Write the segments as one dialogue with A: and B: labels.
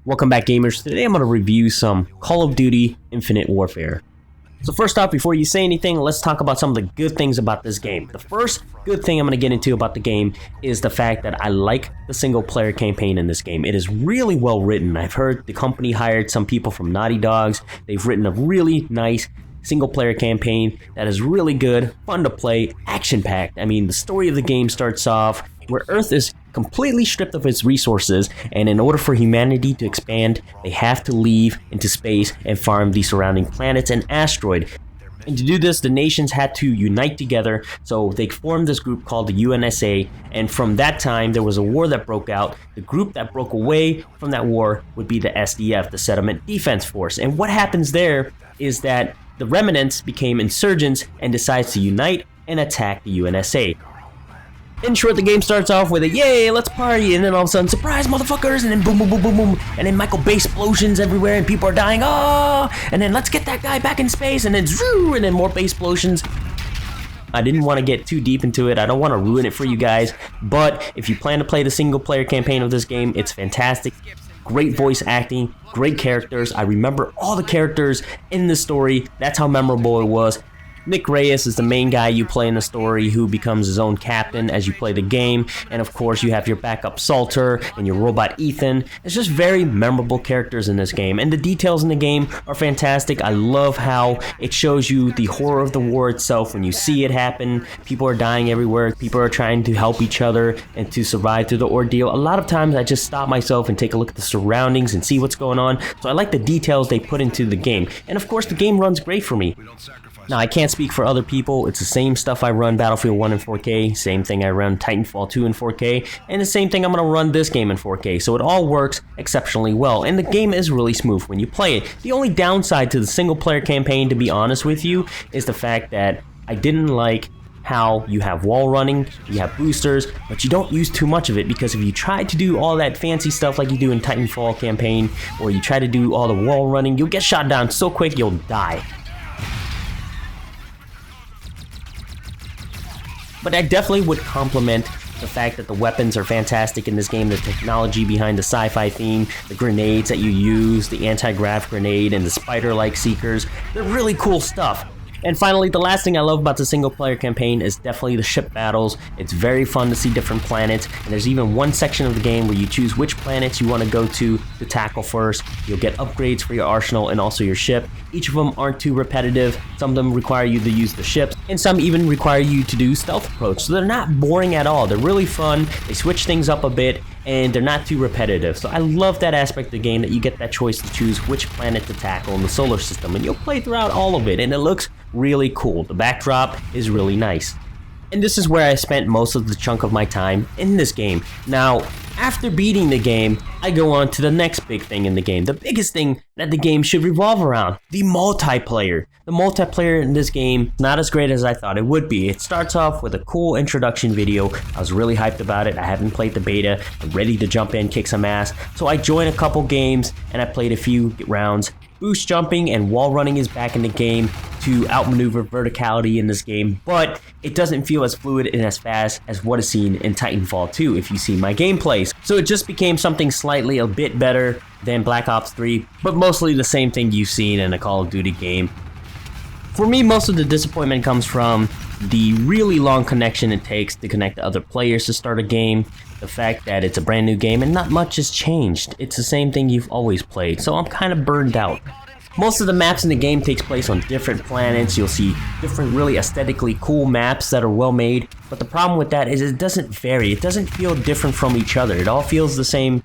A: Welcome back, gamers. Today I'm going to review some Call of Duty Infinite Warfare. So first off, before you say anything, let's talk about some of the good things about this game. The first good thing I'm going to get into about the game is the fact that I like the single player campaign in this game. It is really well written. I've heard the company hired some people from Naughty Dogs. They've written a really nice single player campaign that is really good, fun to play, action packed. I mean, the story of the game starts off where Earth is completely stripped of its resources, and in order for humanity to expand, they have to leave into space and farm the surrounding planets and asteroid. And to do this, the nations had to unite together, so they formed this group called the USA, and from that time there was a war that broke out. The group that broke away from that war would be the SDF, the Settlement Defense Force. And what happens there is that the remnants became insurgents and decides to unite and attack the USA. In short, the game starts off with a yay, let's party, and then all of a sudden, surprise motherfuckers, and then boom, boom, boom, boom, boom, and then Michael Bay explosions everywhere, and people are dying, oh, and then let's get that guy back in space, and then zoo, and then more Bay explosions. I didn't want to get too deep into it. I don't want to ruin it for you guys, but if you plan to play the single player campaign of this game, it's fantastic. Great voice acting, great characters. I remember all the characters in the story. That's how memorable it was. Nick Reyes is the main guy you play in the story, who becomes his own captain as you play the game. And of course, you have your backup Salter and your robot Ethan. It's just very memorable characters in this game. And the details in the game are fantastic. I love how it shows you the horror of the war itself when you see it happen. People are dying everywhere. People are trying to help each other and to survive through the ordeal. A lot of times I just stop myself and take a look at the surroundings and see what's going on. So I like the details they put into the game. And of course, the game runs great for me. Now, I can't speak for other people. It's the same stuff I run Battlefield 1 in 4K, same thing I run TitanFall 2 in 4K, and the same thing I'm going to run this game in 4K, so it all works exceptionally well, and the game is really smooth when you play it. The only downside to the single-player campaign, to be honest with you, is the fact that I didn't like how you have wall running, you have boosters, but you don't use too much of it, because if you try to do all that fancy stuff like you do in Titanfall campaign, or you try to do all the wall running, you'll get shot down so quick you'll die. But I definitely would compliment the fact that the weapons are fantastic in this game, the technology behind the sci-fi theme, the grenades that you use, the anti-grav grenade, and the spider-like seekers. They're really cool stuff. And finally, the last thing I love about the single-player campaign is definitely the ship battles. It's very fun to see different planets, and there's even one section of the game where you choose which planets you want to go to tackle first. You'll get upgrades for your arsenal and also your ship. Each of them aren't too repetitive. Some of them require you to use the ships, and some even require you to do stealth approach. So they're not boring at all. They're really fun. They switch things up a bit, and they're not too repetitive. So I love that aspect of the game, that you get that choice to choose which planet to tackle in the solar system, and you'll play throughout all of it, and it looks really cool. The backdrop is really nice. And this is where I spent most of the chunk of my time in this game. Now, after beating the game, I go on to the next big thing in the game. The biggest thing that the game should revolve around, the multiplayer. The multiplayer in this game, not as great as I thought it would be. It starts off with a cool introduction video. I was really hyped about it. I haven't played the beta. I'm ready to jump in, kick some ass. So I joined a couple games and I played a few rounds. Boost jumping and wall running is back in the game to outmaneuver verticality in this game, but it doesn't feel as fluid and as fast as what is seen in Titanfall 2 if you see my gameplays. So it just became something slightly a bit better than Black Ops 3, but mostly the same thing you've seen in a Call of Duty game. For me, most of the disappointment comes from the really long connection it takes to connect to other players to start a game, the fact that it's a brand new game and not much has changed. It's the same thing you've always played, so I'm kind of burned out. Most of the maps in the game takes place on different planets. You'll see different really aesthetically cool maps that are well made, but the problem with that is it doesn't vary. It doesn't feel different from each other. It all feels the same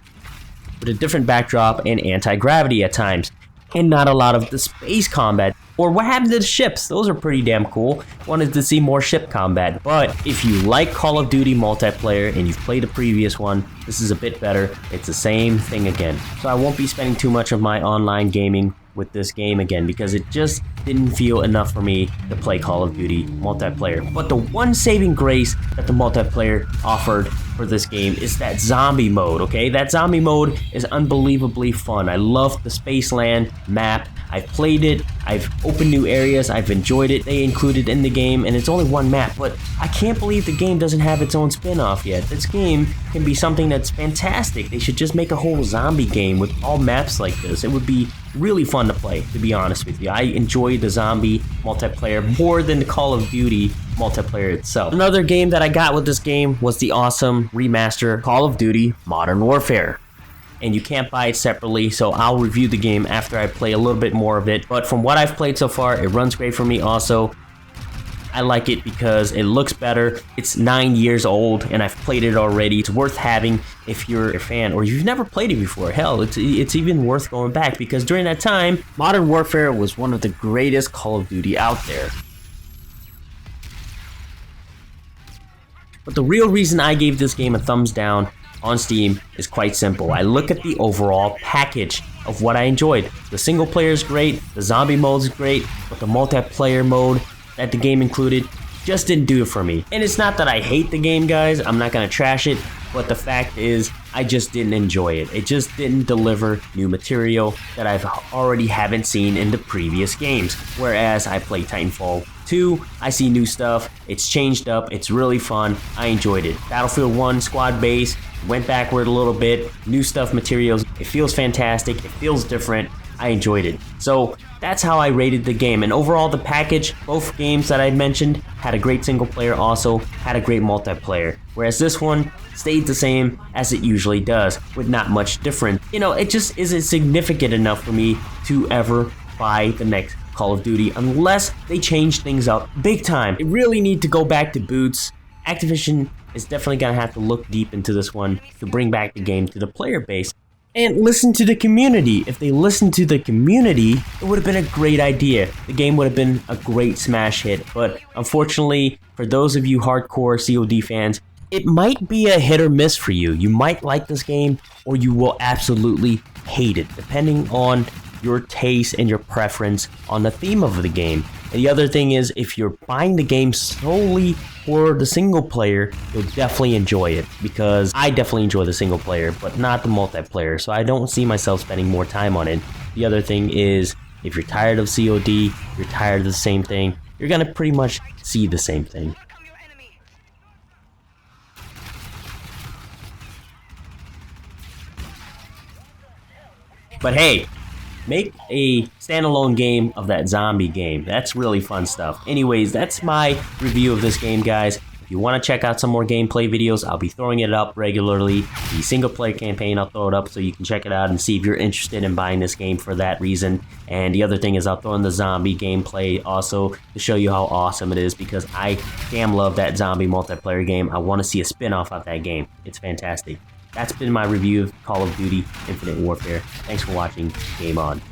A: with a different backdrop and anti-gravity at times, and not a lot of the space combat. Or what happened to the ships? Those are pretty damn cool. Wanted to see more ship combat. But if you like Call of Duty multiplayer and you've played the previous one, this is a bit better. It's the same thing again. So I won't be spending too much of my online gaming with this game again, because it just didn't feel enough for me to play Call of Duty multiplayer. But the one saving grace that the multiplayer offered for this game is that zombie mode, okay? That zombie mode is unbelievably fun. I love the spaceland map. I've played it, I've opened new areas, I've enjoyed it. They included in the game, and it's only one map, but I can't believe the game doesn't have its own spin-off yet. This game can be something that's fantastic. They should just make a whole zombie game with all maps like this. It would be really fun to play, to be honest with you. I enjoy the zombie multiplayer more than the Call of Duty multiplayer itself. Another game that I got with this game was the awesome remaster Call of Duty Modern Warfare. And you can't buy it separately, so I'll review the game after I play a little bit more of it. But from what I've played so far, it runs great for me also. I like it because it looks better. It's 9 years old, and I've played it already. It's worth having if you're a fan, or you've never played it before. Hell, it's even worth going back, because during that time, Modern Warfare was one of the greatest Call of Duty out there. But the real reason I gave this game a thumbs down on Steam is quite simple. I look at the overall package of what I enjoyed. The single player is great, the zombie mode is great, but the multiplayer mode that the game included just didn't do it for me. And it's not that I hate the game, guys. I'm not gonna trash it, but the fact is I just didn't enjoy it. It just didn't deliver new material that I've already haven't seen in the previous games. Whereas I played Titanfall 2, I see new stuff, it's changed up, it's really fun, I enjoyed it. Battlefield 1 squad base, went backward a little bit, new stuff, materials, it feels fantastic, it feels different, I enjoyed it. So that's how I rated the game, and overall the package, both games that I mentioned had a great single player, also had a great multiplayer, whereas this one stayed the same as it usually does, with not much difference. You know, it just isn't significant enough for me to ever buy the next Call of Duty unless they change things up big time. They really need to go back to boots. Activision is definitely gonna have to look deep into this one to bring back the game to the player base. And listen to the community. If they listened to the community, it would have been a great idea. The game would have been a great smash hit. But unfortunately, for those of you hardcore COD fans, it might be a hit or miss for you. You might like this game, or you will absolutely hate it, depending on your taste and your preference on the theme of the game. And the other thing is, if you're buying the game solely for the single player, you'll definitely enjoy it, because I definitely enjoy the single player, but not the multiplayer, so I don't see myself spending more time on it. The other thing is, if you're tired of COD, you're tired of the same thing, you're gonna pretty much see the same thing. But hey, make a standalone game of that zombie game. That's really fun stuff. Anyways, that's my review of this game, guys. If you want to check out some more gameplay videos, I'll be throwing it up regularly. The single player campaign, I'll throw it up so you can check it out and see if you're interested in buying this game for that reason. And the other thing is, I'll throw in the zombie gameplay also to show you how awesome it is, because I damn love that zombie multiplayer game. I want to see a spin-off of that game. It's fantastic. That's been my review of Call of Duty Infinite Warfare. Thanks for watching. Game on.